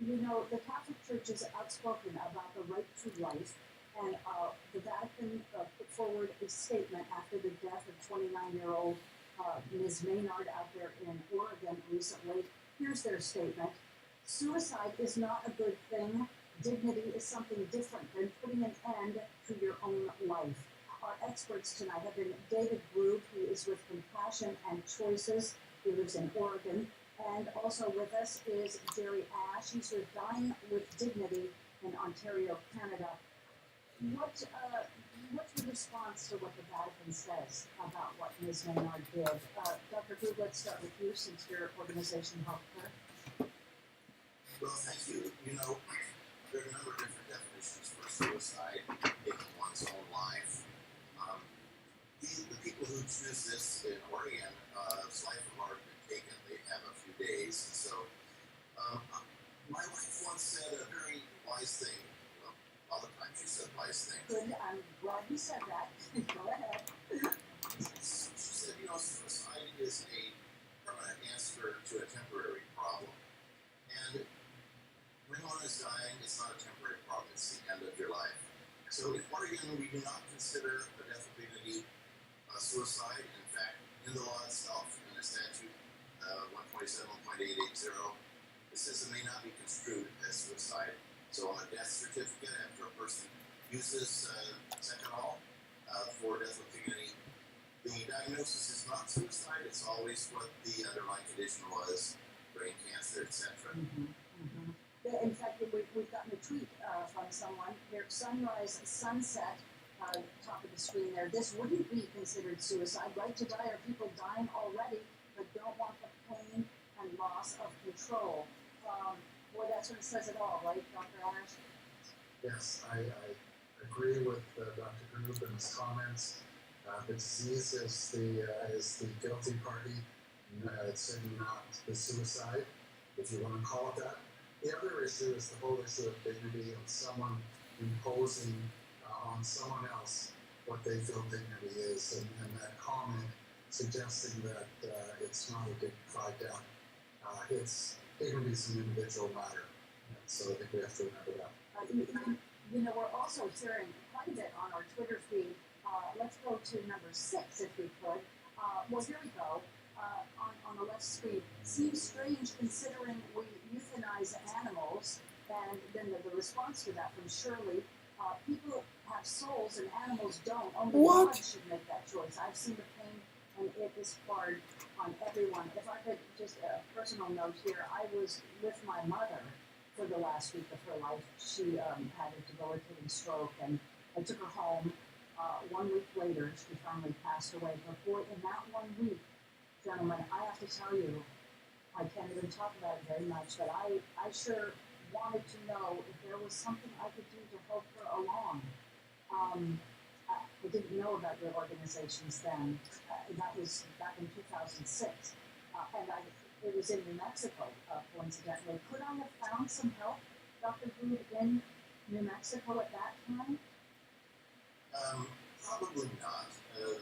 the Catholic Church is outspoken about the right to life, and the Vatican put forward a statement after the death of 29-year-old Ms. Maynard out there in Oregon recently. Here's their statement. Suicide is not a good thing. Dignity is something different than putting an end to your own life. Our experts tonight have been David Grube, who is with Compassion and Choices. He lives in Oregon. And also with us is Jerry Ash. He's with Dying with Dignity in Ontario, Canada. What's the response to what the Vatican says about what Ms. Maynard did? Dr. Hu, let's start with you since your organization helped her. Well, thank you. You know, there are a number of different definitions for suicide, taking one's own life. The people who choose this in Oregon, life have already been taken. They have a few days. So, my wife once said a very wise thing. Well, all the time she said wise things. Good. I'm glad you said that. Go ahead. She said, you know, suicide is a permanent answer to a temporary problem. And when one is dying, it's not a temporary problem. It's the end of your life. So in Oregon, we do not consider the death of dignity suicide. In fact, in the law itself, in the statute 127.880, it says it may not be construed as suicide. So on a death certificate, after a person uses Seconal for death of dignity, the diagnosis is not suicide. It's always what the underlying condition was, brain cancer, etc. Mm-hmm. Mm-hmm. In fact, we've gotten a tweet from someone here, sunrise, sunset, top of the screen there. This wouldn't be considered suicide. Right to die are people dying already, but don't want the pain and loss of control. Boy, that sort of says it all, right, Dr. Ash? Yes, I agree with Dr. Grube and his comments. The disease is the guilty party. It's certainly not the suicide, if you want to call it that. The other issue is the whole issue of dignity and someone imposing on someone else what they feel dignity is, and that comment suggesting that it's not a dignified death. Dignity is an individual matter, and so I think we have to remember that. You know, we're also hearing quite a bit on our Twitter feed. Let's go to number 6, if we could. Well, here we go. On the left screen. Seems strange considering we euthanize animals, and then the response to that from Shirley. People have souls and animals don't. Only God should make that choice. I've seen the pain, and it is hard on everyone. If I could just a personal note here, I was with my mother for the last week of her life. She had a debilitating stroke, and I took her home. 1 week later, she finally passed away. But boy, in that 1 week, gentlemen, I have to tell you, I can't even talk about it very much, but I sure wanted to know if there was something I could do to help her along. I didn't know about your organizations then. That was back in 2006. And it was in New Mexico, coincidentally. Could I have found some help, Dr. Hu, in New Mexico at that time? Probably not.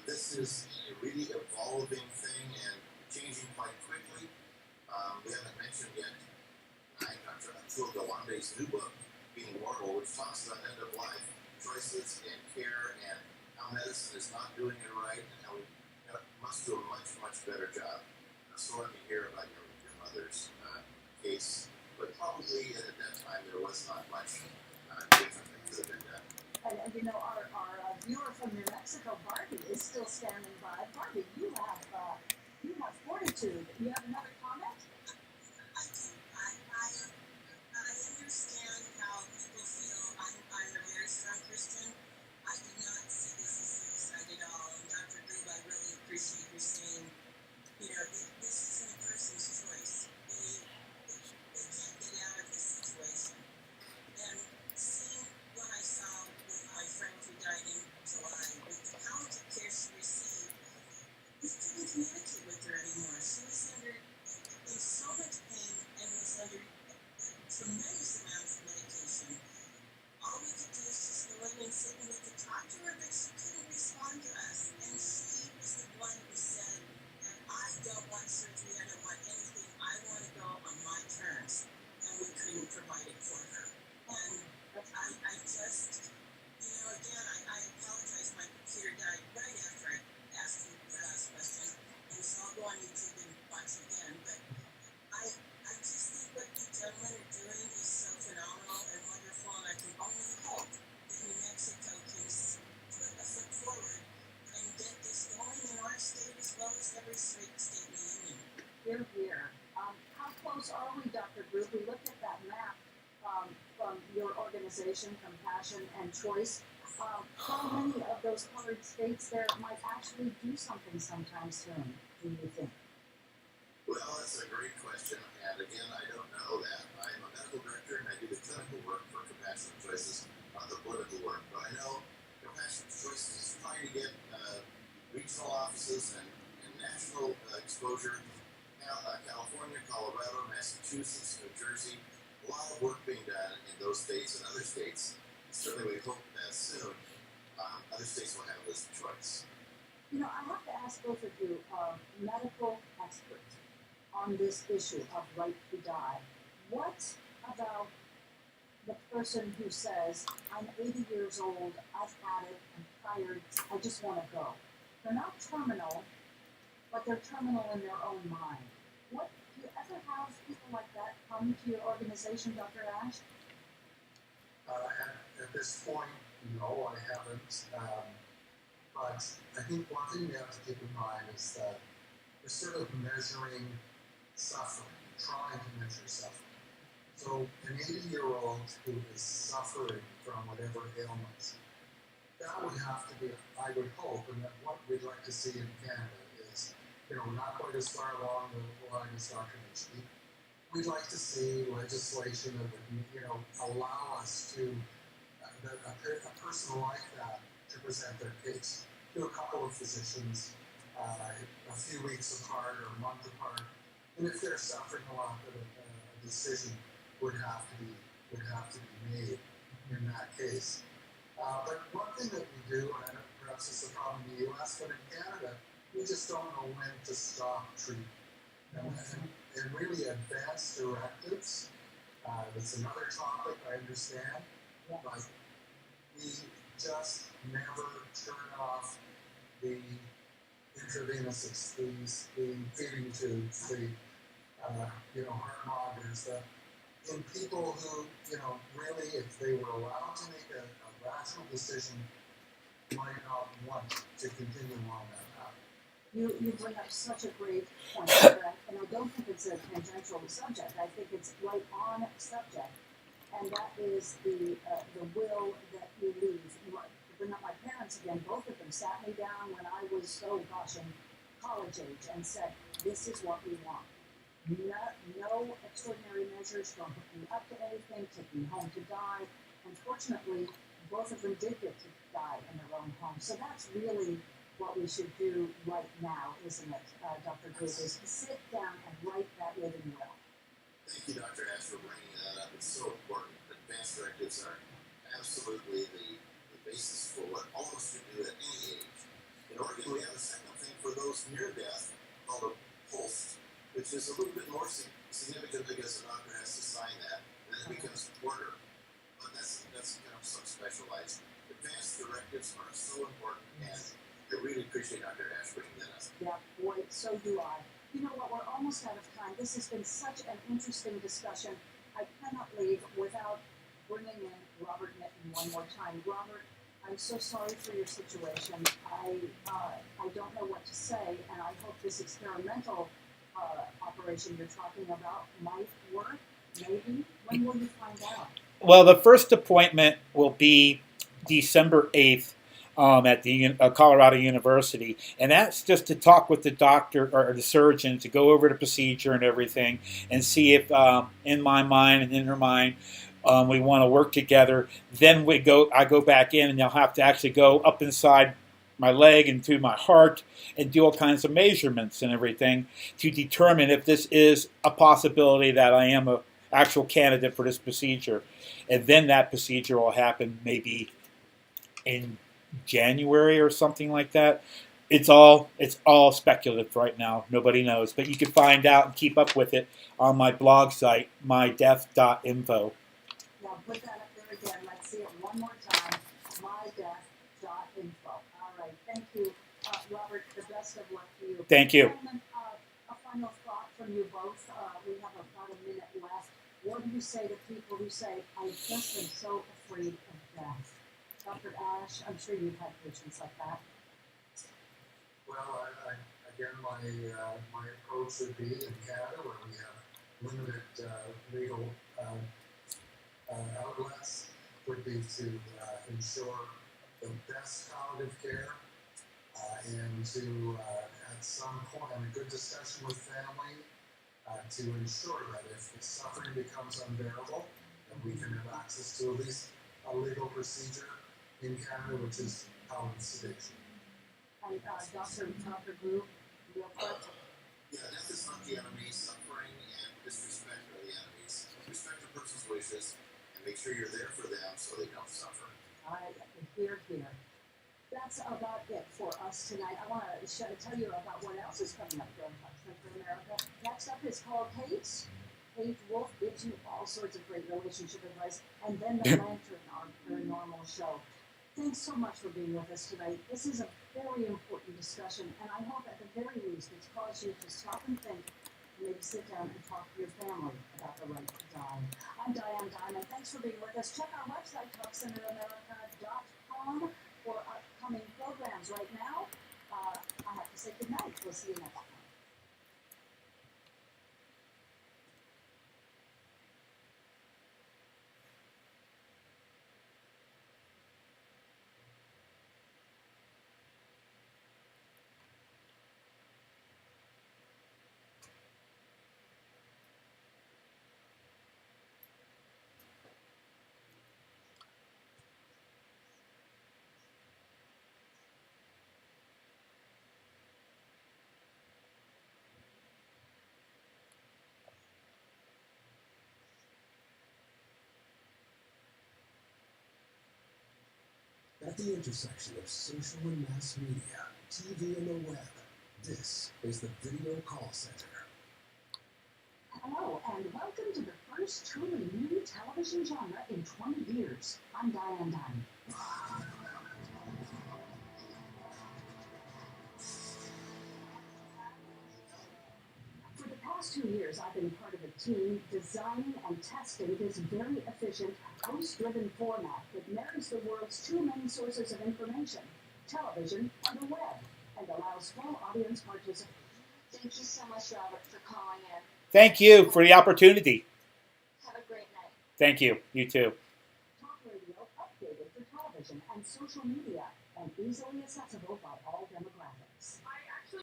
This is a really evolving thing and changing quite quickly. We haven't mentioned yet Dr. Atul Gawande's new book, Being Mortal, which talks about end-of-life choices and care and how medicine is not doing it right and how we must do a much, much better job. So let me hear about your mother's case, but probably at that time there was not much different that could have been done. And you know, our viewer from New Mexico, Barbie, is still standing by. Barbie, you have fortitude. You have another comment? I do. I understand how people feel. I'm a very strong Christian. I do not see this as suicide at all. And Dr. Grube, I really appreciate you saying, you know, this isn't a person's choice. They can't get out of this situation. And seeing what I saw with my friend who died in July, with the palliative care she received, we couldn't communicate with her anymore. She was in so much pain and was under tremendous amounts of medication. All we could do is just go in and sit and we could talk to her, but she couldn't respond to us. And she was the one who said, I don't want surgery, I don't want anything, I want to go on my terms. And we couldn't provide it for her. And I just, you know, again, I apologize, my computer died right after I asked you the last question. And so I'll go on YouTube and watch it again. But I just think what you gentlemen are doing is so phenomenal and wonderful, and I can only hope that New Mexico can put a foot forward and get this going in our state as well as every state in the union. Here, here. How close are we, Dr. Grube? We looked at that map from your organization, Compassion and Choice. How many of those colored states there might actually do something sometime soon, do you think? Well, that's a great question, and again, I don't know that. I'm a medical director, and I do the clinical work for Compassionate Choices, not the political work. But I know Compassionate Choices is trying to get regional offices and national exposure. California, Colorado, Massachusetts, New Jersey, a lot of work being done in those states and other states. Certainly, we hope that soon other states will have this choice. You know, I have to ask both of you, medical experts, on this issue of right to die. What about the person who says, I'm 80 years old, I've had it, I'm tired, I just want to go? They're not terminal, but they're terminal in their own mind. What, do you ever have people like that come to your organization, Dr. Ash? At this point, no, I haven't. But I think one thing we have to keep in mind is that we're sort of measuring suffering, trying to measure suffering. So an 80-year-old who is suffering from whatever ailment, that would have to be, I would hope, and that what we'd like to see in Canada is, we're not quite as far along the line as Dr. Mitchell. We'd like to see legislation that would, allow us to, a person like that, to present their case to a couple of physicians a few weeks apart or a month apart. And if they're suffering a lot, a decision would have to be made in that case. But one thing that we do, and perhaps it's a problem in the U.S., but in Canada, we just don't know when to stop treatment. And really advanced directives, that's another topic I understand, but we just never turn off the intravenous, the feeding tubes, the heart monitors, in people who, really, if they were allowed to make a rational decision, might not want to continue on that path. You bring up such a great point, and I don't think it's a tangential subject. I think it's right on subject, and that is the will that you leave. Bring up my parents again. Both of them sat me down when I was in college age and said, "This is what we want. No extraordinary measures. Don't hook me up to anything. Take me home to die." Unfortunately, both of them did get to die in their own home. So that's really what we should do right now, isn't it, Dr. Gould, is sit down and write that living will. Thank you, Dr. Ash, for bringing that up. It's so important. Advanced directives are absolutely the basis for what all of us should do at any age. In Oregon, we have a second thing for those near death called a pulse, which is a little bit more significant because the doctor has to sign that, and then it becomes order. But that's kind of so specialized. Advanced directives are so important, and I really appreciate Dr. Ash bringing that up. Yeah, boy, so do I. You know what, we're almost out of time. This has been such an interesting discussion. I cannot leave without bringing in Robert Mitten one more time. Robert, I'm so sorry for your situation. I don't know what to say, and I hope this experimental operation you're talking about might work. Maybe. When will you find out? Well, the first appointment will be December 8th at the Colorado University, and that's just to talk with the doctor or the surgeon to go over the procedure and everything and see if in my mind and in her mind we want to work together. Then I go back in, and they'll have to actually go up inside my leg and to my heart and do all kinds of measurements and everything to determine if this is a possibility that I am an actual candidate for this procedure. And then that procedure will happen maybe in January or something like that. It's all speculative right now. Nobody knows. But you can find out and keep up with it on my blog site, mydeath.info. Now put that up there again. Let's see it one more time. mydeath.info. All right. Thank you, Robert. The best of luck to you. Thank you. Gentlemen, a final thought from you both. We have about a minute left. What do you say to people who say, I just am so afraid of death? Dr. Ash, I'm sure you've had patients like that. Well, again, my approach would be in Canada, where we have limited legal outlets, would be to ensure the best palliative care, and to, at some point, have a good discussion with family to ensure that if the suffering becomes unbearable, that we can have access to at least a legal procedure in Canada, which is palliative sedation. And Dr. Group, real quick. Yeah, death is not the enemy. Suffering and disrespect are the enemies. Respect a person's wishes and make sure you're there for them so they don't suffer. Here. That's about it for us tonight. I want to tell you about what else is coming up here on TalkCenterAmerica. Next up is called Kate. Kate Wolf gives you all sorts of great relationship advice. And then the Lantern, our paranormal show. Thanks so much for being with us tonight. This is a very important discussion, and I hope at the very least it's caused you to stop and think, maybe sit down and talk to your family about the right to die. I'm Diane Diamond. Thanks for being with us. Check our website, TalkCenterAmerica.com, for upcoming programs. Right now, I have to say goodnight. We'll see you next time. At the intersection of social and mass media, TV and the web, this is the Video Call Center. Hello, and welcome to the first truly new television genre in 20 years. I'm Diane Diamond. For the past 2 years, I've been part of a team designing and testing this very efficient, host-driven format that marries the world's two main sources of information, television and the web, and allows full audience participation. Thank you so much, Robert, for calling in. Thank you for the opportunity. Have a great night. Thank you. You too. Talk radio updated for television and social media and easily accessible by all demographics. I